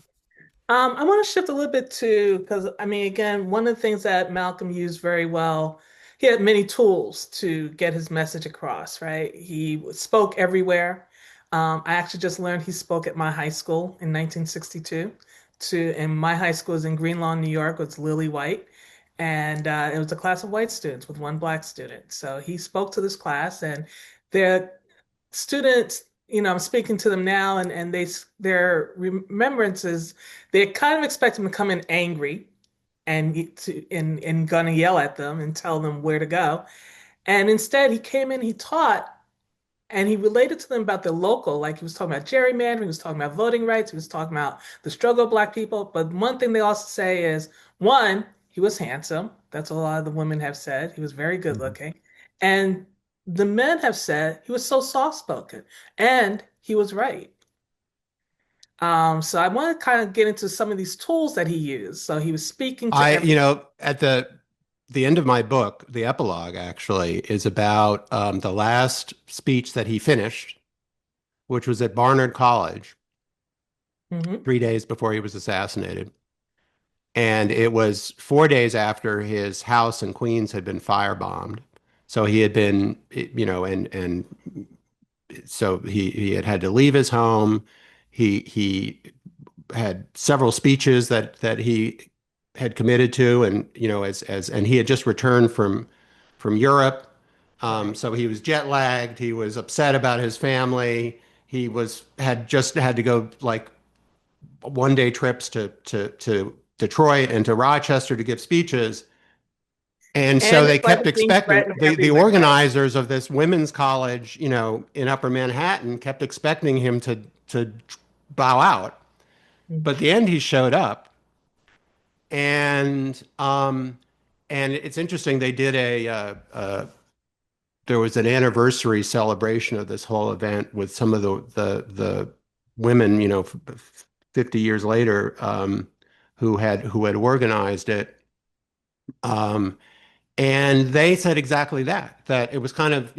I want to shift a little bit too, because I mean, again, one of the things that Malcolm used very well, he had many tools to get his message across, right? He spoke everywhere. I actually just learned he spoke at my high school in 1962 to, and my high school is in Greenlawn, New York. It's Lily White. And it was a class of white students with one black student. So he spoke to this class, and their students, I'm speaking to them now, and their remembrances, they kind of expect him to come in angry and gonna yell at them and tell them where to go. And instead, he came in, he taught, and he related to them about the local, like he was talking about gerrymandering, he was talking about voting rights, he was talking about the struggle of Black people. But one thing they also say is, one, he was handsome. That's what a lot of the women have said. He was very good Mhm. looking. And the men have said he was so soft spoken. And he was right. So I want to kind of get into some of these tools that he used. So he was speaking to every. At the end of my book, the epilogue actually is about the last speech that he finished, which was at Barnard College Mhm. 3 days before he was assassinated. And it was 4 days after his house in Queens had been firebombed. So he had been, and so he had had to leave his home. He had several speeches that he had committed to, and and he had just returned from Europe. Right. So he was jet lagged. He was upset about his family. He had just had to go like 1 day trips to Detroit and to Rochester to give speeches. And so And they his life kept was being expecting threatened the everywhere. organizers of this women's college, in Upper Manhattan, kept expecting him to bow out. But at Mhm. the end, he showed up, and it's interesting. They did there was an anniversary celebration of this whole event with some of the women, 50 years later, who had organized it. Um, And they said exactly that it was kind of,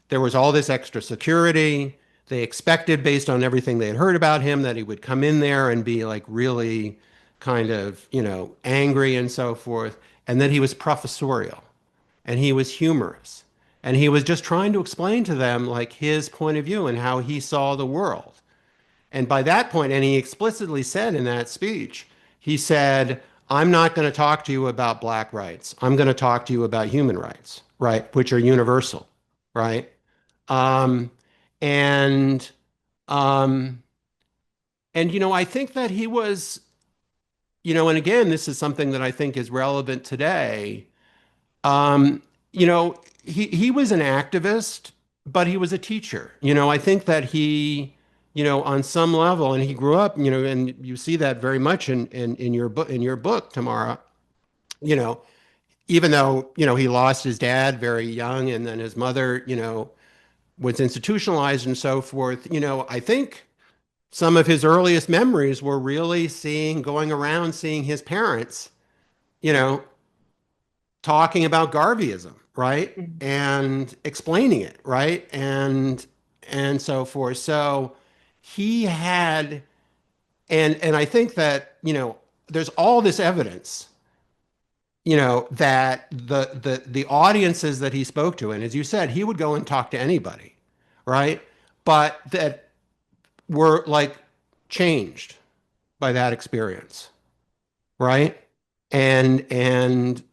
there was all this extra security. They expected, based on everything they had heard about him, that he would come in there and be like really kind of, angry and so forth. And that he was professorial and he was humorous. And he was just trying to explain to them like his point of view and how he saw the world. And by that point, and he explicitly said in that speech, he said, I'm not going to talk to you about black rights. I'm going to talk to you about human rights, right? Which are universal, right? Um, and, um, I think that he was, and again, this is something that I think is relevant today. Um, he was an activist, but he was a teacher. I think that he, on some level, and he grew up, and you see that very much in your book, Tamara, you know, even though, he lost his dad very young and then his mother, was institutionalized and so forth, I think some of his earliest memories were really going around seeing his parents, you know, talking about Garveyism, right? Mhm. And explaining it, right? And so forth. So he had, and I think that, there's all this evidence, that the audiences that he spoke to, and as you said, he would go and talk to anybody, right? But that were like changed by that experience, right? And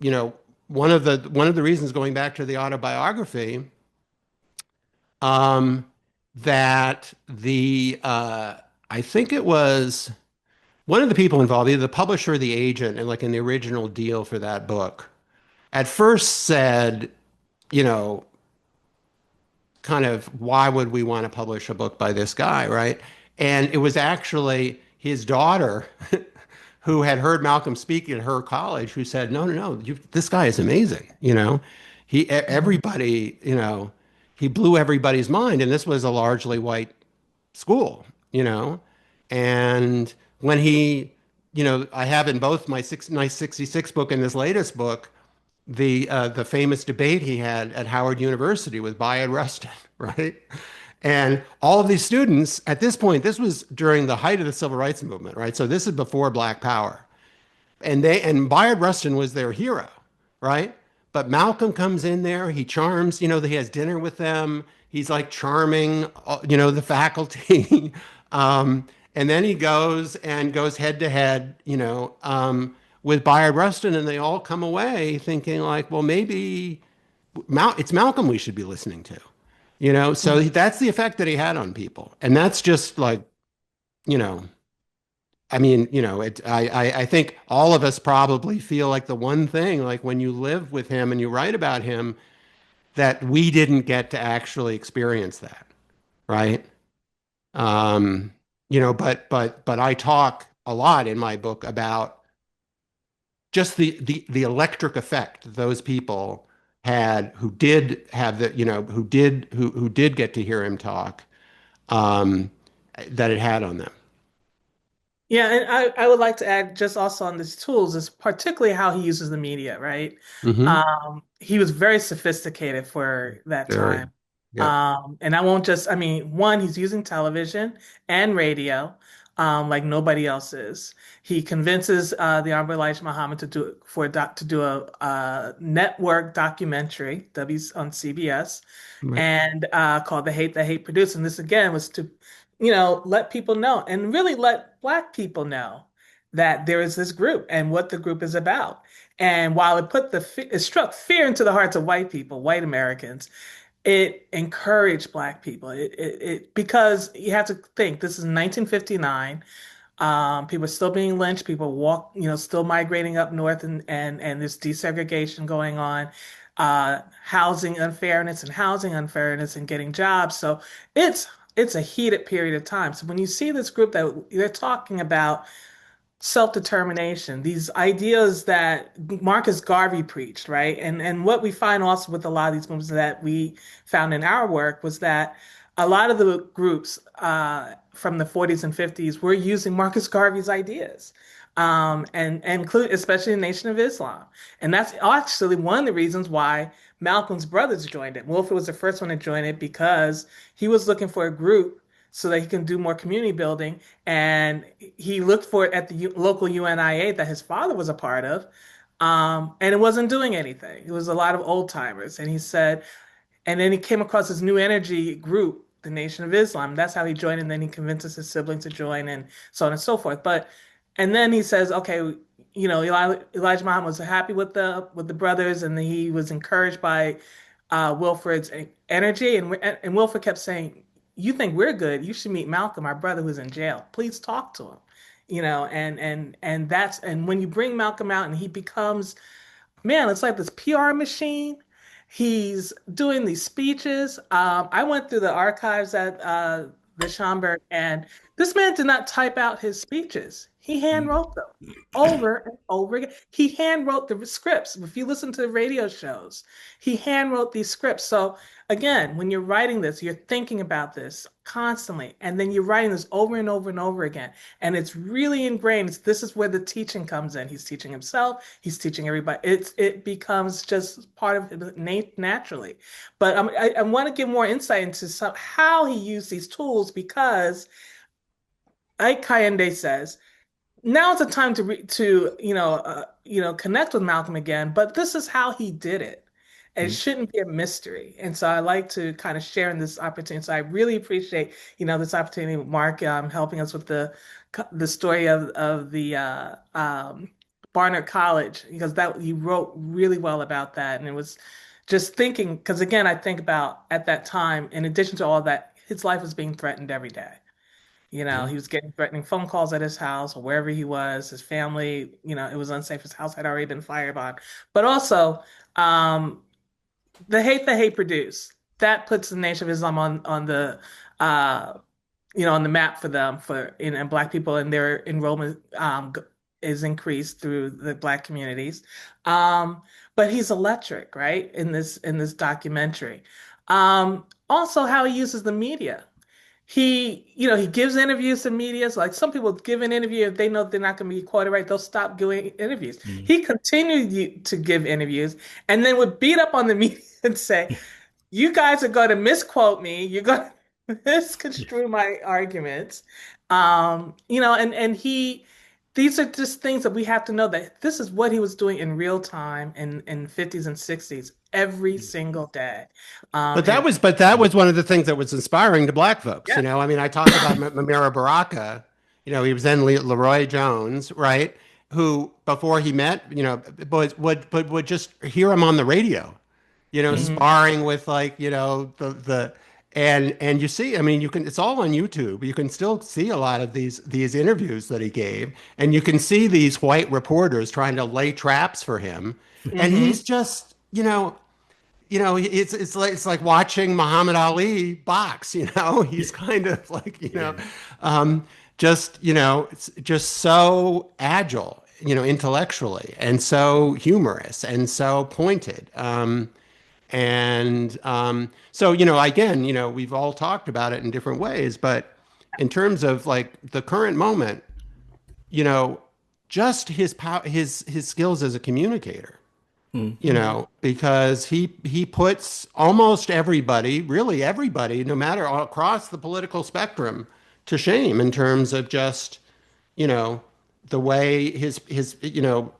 you know, one of the reasons, going back to the autobiography, um, that I think it was one of the people involved, either the publisher or the agent, and like in the original deal for that book, at first said, you know, kind of, why would we want to publish a book by this guy, right? And it was actually his daughter who had heard Malcolm speak at her college, who said, "No, no, no, this guy is amazing." Mhm. Everybody, he blew everybody's mind, and this was a largely white school, and when I have in both my 66 book and this latest book the famous debate he had at Howard University with Bayard Rustin, right? And all of these students at this point, this was during the height of the civil rights movement, right? So this is before Black Power. And Bayard Rustin was their hero, right? But Malcolm comes in there, he charms, he has dinner with them. He's like charming, the faculty. um, and then he goes head to head, with Bayard Rustin, and they all come away thinking like, well, maybe it's Malcolm we should be listening to, So that's the effect that he had on people, and that's just like, you know, I mean, I think all of us probably feel like the one thing, like when you live with him and you write about him, that we didn't get to actually experience that, right? Um, but I talk a lot in my book about just the electric effect those people had who did have the, who did get to hear him talk, um, that it had on them. Yeah, and I would like to add just also on these tools is particularly how he uses the media, right? Hmm. He was very sophisticated for that Very. time. Yeah. And I won't just, I mean, one, he's using television and radio, like nobody else is. He convinces the Honorable Elijah Muhammad to do to do a network documentary, on CBS, Right. and called "The Hate That Hate Produced." And this again was to let people know and really let Black people know that there is this group and what the group is about. And while it struck fear into the hearts of white people, white Americans, it encouraged Black people. Because you have to think this is 1959. People are still being lynched. People still migrating up north, and there's desegregation going on, housing unfairness and getting jobs. So it's it's a heated period of time. So when you see this group that they're talking about self-determination, these ideas that Marcus Garvey preached, right? And what we find also with a lot of these movements that we found in our work was that a lot of the groups from the 40s and 50s were using Marcus Garvey's ideas. And include especially the Nation of Islam. And that's actually one of the reasons why Malcolm's brothers joined it. Wilford was the first one to join it because he was looking for a group so that he can do more community building. And he looked for it at the local UNIA that his father was a part of. And it wasn't doing anything. It was a lot of old timers. And he said, and then he came across this new energy group, the Nation of Islam. That's how he joined, and then he convinces his sibling to join, and so on and so forth. And then he says, okay, Elijah Muhammad was happy with the brothers, and he was encouraged by Wilford's energy, and Wilford kept saying, "You think we're good? You should meet Malcolm, our brother who's in jail. Please talk to him." And when you bring Malcolm out, and he becomes, man, it's like this PR machine. He's doing these speeches. I went through the archives at the Schomburg, and this man did not type out his speeches. He hand wrote them over and over again. He hand wrote the scripts. If you listen to the radio shows, he hand wrote these scripts. So again, when you're writing this, you're thinking about this constantly, and then you're writing this over and over and over again. And it's really ingrained. This is where the teaching comes in. He's teaching himself. He's teaching everybody. It becomes just part of it naturally. But I want to give more insight into how he used these tools because, like Kayende says, now's the time to connect with Malcolm again. But this is how he did it. It shouldn't be a mystery. And so I like to kind of share in this opportunity. So I really appreciate, this opportunity with Mark, helping us with the story of the Barnard College, because that he wrote really well about that. And it was just thinking, because again, I think about at that time, in addition to all that, his life was being threatened every day. Yeah. He was getting threatening phone calls at his house or wherever he was. His family, it was unsafe. His house had already been firebombed. But also, the hate that hate produced, that puts the Nation of Islam on the uh, on the map for them and Black people, and their enrollment is increased through the Black communities. Um, but he's electric, right? In this documentary. Also, how he uses the media. He gives interviews to media. So like some people give an interview if they know they're not going to be quoted right, they'll stop giving interviews. Mm. He continued to give interviews and then would beat up on the media and say, "You guys are going to misquote me. You're going to misconstrue my arguments." And these are just things that we have to know that this is what he was doing in real time in 50s and 60s every single day. But that And was one of the things that was inspiring to Black folks. yeah, I mean, I talk about Mamira Baraka, He was then Leroy Jones, right? Who before he met, would just hear him on the radio, Hmm. sparring with like, the and you see, I mean, it's all on YouTube. You can still see a lot of these interviews that he gave, and you can see these white reporters trying to lay traps for him, and Hmm. he's just, it's like watching Muhammad Ali box, he's kind of like, Yeah. um, just, it's just so agile, intellectually and so humorous and so pointed. So, again, we've all talked about it in different ways, but in terms of like the current moment, you know, just his skills as a communicator, Mm. Hmm. because he puts almost everybody, really everybody, no matter across the political spectrum, to shame in terms of just, you know, the way the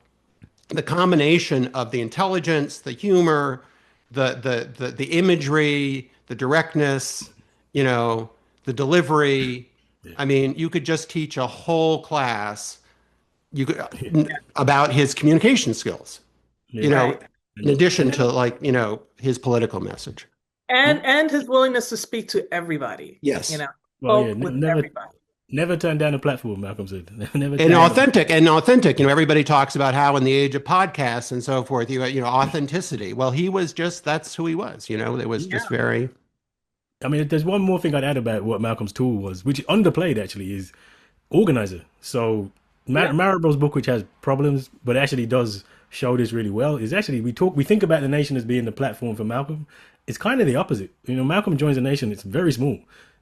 combination of the intelligence, the humor, the imagery, the directness, you know, the delivery. Yeah. I mean, you could just teach a whole class you could Yeah. about his communication skills, you Yeah. know, Right. in addition And to then, like, his political message. mm, And his willingness to speak to everybody, you Yes. know, well, yeah, spoke with never everybody. never turn down a platform. Malcolm said, never And turn down a platform. authentic. Everybody talks about how in the age of podcasts and so forth, authenticity. Well, he was just, that's who he was, it was just Yeah. very, I mean, there's one more thing I'd add about what Malcolm's tool was, which is underplayed actually, is organizer. So Yeah. Maribel's book, which has problems, but actually does show this really well, is actually we think about the nation as being the platform for Malcolm. It's kind of the opposite. Malcolm joins a nation. It's very small,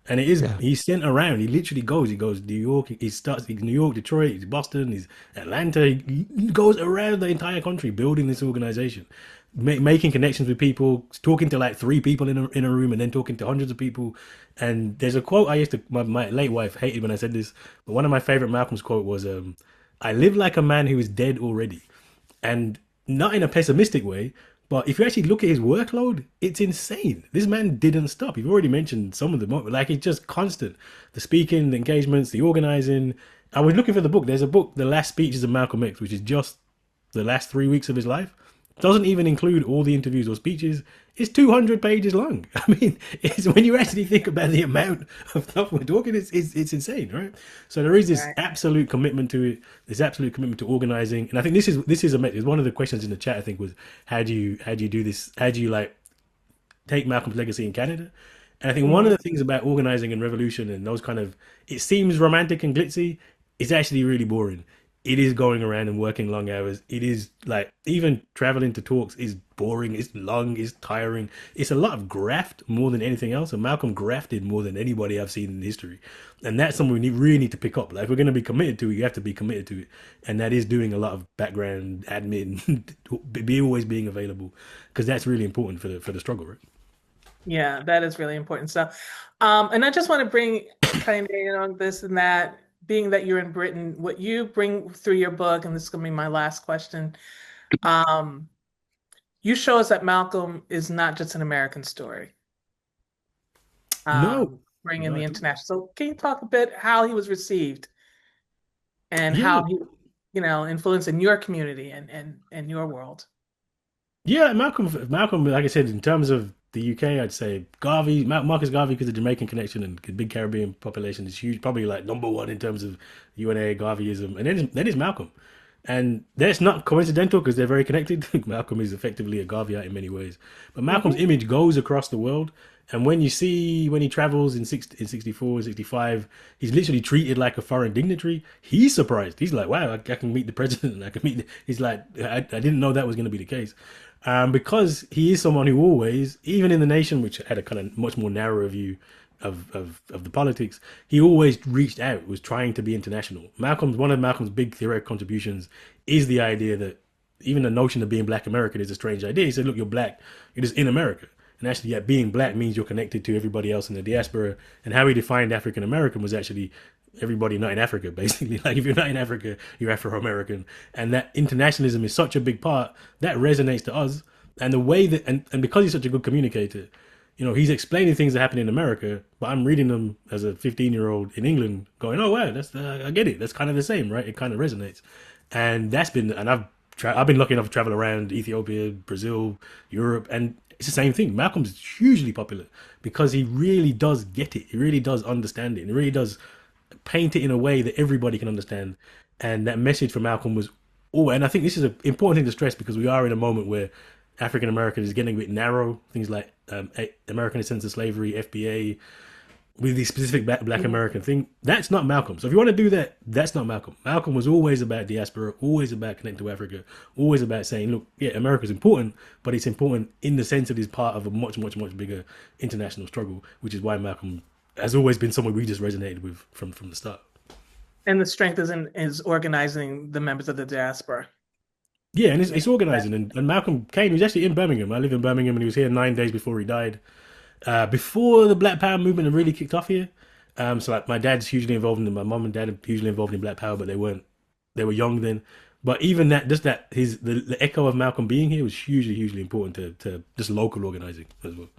and it is yeah. he's sent around. He literally goes. He goes New York. He starts. He's New York, Detroit. He's Boston. He's Atlanta. He goes around the entire country building this organization, making connections with people, talking to like three people in a room, and then talking to hundreds of people. And there's a quote I used to, my late wife hated when I said this, but one of my favorite Malcolm's quote was, "I live like a man who is dead already," and not in a pessimistic way. But if you actually look at his workload, it's insane. This man didn't stop. You've already mentioned some of the like it's just constant. The speaking, the engagements, the organizing. I was looking for the book. There's a book, The Last Speeches of Malcolm X, which is just the last 3 weeks of his life. Doesn't even include all the interviews or speeches. It's 200 pages long. I mean, it's when you actually think about the amount of stuff we're talking, it's insane, right? So there is this Right. absolute commitment to it. This absolute commitment to organizing, and I think this is one of the questions in the chat. I think was how do you do this? How do you like take Malcolm's legacy in Canada? And I think one of Hmm. the things about organizing and revolution and those kind of, it seems romantic and glitzy. It's actually really boring. It is going around and working long hours. It is like even traveling to talks is boring. It's long. It's tiring. It's a lot of graft more than anything else. And Malcolm grafted more than anybody I've seen in history. And that's something really need to pick up. Like if we're going to be committed to it, you have to be committed to it. And that is doing a lot of background admin, be always being available, because that's really important for the struggle, right? Yeah, that is really important. So, and I just want to bring kind of in on this and that, being that you're in Britain, what you bring through your book, and this is going to be my last question. Um, you show us that Malcolm is not just an American story, No, bringing no, I the don't. international. So, can you talk a bit how he was received and Yeah, how he, influenced in your community and your world? yeah. Malcolm. Like I said, in terms of the UK, I'd say Garvey, Marcus Garvey, because of the Jamaican connection and the big Caribbean population is huge. Probably like number one in terms of UNA Garveyism, and then is Malcolm, and that's not coincidental because they're very connected. Malcolm is effectively a Garveyite in many ways, but Malcolm's Hmm. image goes across the world. And when you see when he travels in 64, 65, he's literally treated like a foreign dignitary. He's surprised. He's like, wow, I can meet the president. I can meet. He's like, I didn't know that was going to be the case. Because he is someone who always, even in the nation, which had a kind of much more narrower view of the politics, he always reached out, was trying to be international. One of Malcolm's big theoretical contributions is the idea that even the notion of being black American is a strange idea. He said, look, you're black, you're just in America. And actually, yeah, being black means you're connected to everybody else in the diaspora. And how he defined African American was actually everybody not in Africa, basically. Like if you're not in Africa, you're Afro American. And that internationalism is such a big part that resonates to us. And the way that, and because he's such a good communicator, he's explaining things that happen in America, but I'm reading them as a 15-year-old in England, going, "Oh wow, that's I get it. That's kind of the same, right? It kind of resonates." And I've been lucky enough to travel around Ethiopia, Brazil, Europe, and it's the same thing. Malcolm's hugely popular because he really does get it. He really does understand it. And he really does paint it in a way that everybody can understand. And that message from Malcolm was, oh, and I think this is an important thing to stress because we are in a moment where African American is getting a bit narrow. Things like American Descendants of Slavery, FBA, with the specific Black American thing. That's not Malcolm. So if you want to do that, that's not Malcolm. Malcolm was always about diaspora, always about connecting to Africa, always about saying, look, yeah, America's important, but it's important in the sense that it's part of a much, much, much bigger international struggle, which is why Malcolm has always been someone we just resonated with from the start. And the strength is organizing the members of the diaspora. Yeah, and it's organizing. And Malcolm came, he was actually in Birmingham. I live in Birmingham, and he was here 9 days before he died. Before the Black Power movement had really kicked off here. So like my dad's hugely involved in it, my mom and dad are hugely involved in Black Power, but they were young then. But even that, just that the echo of Malcolm being here was hugely, hugely important to just local organizing as well.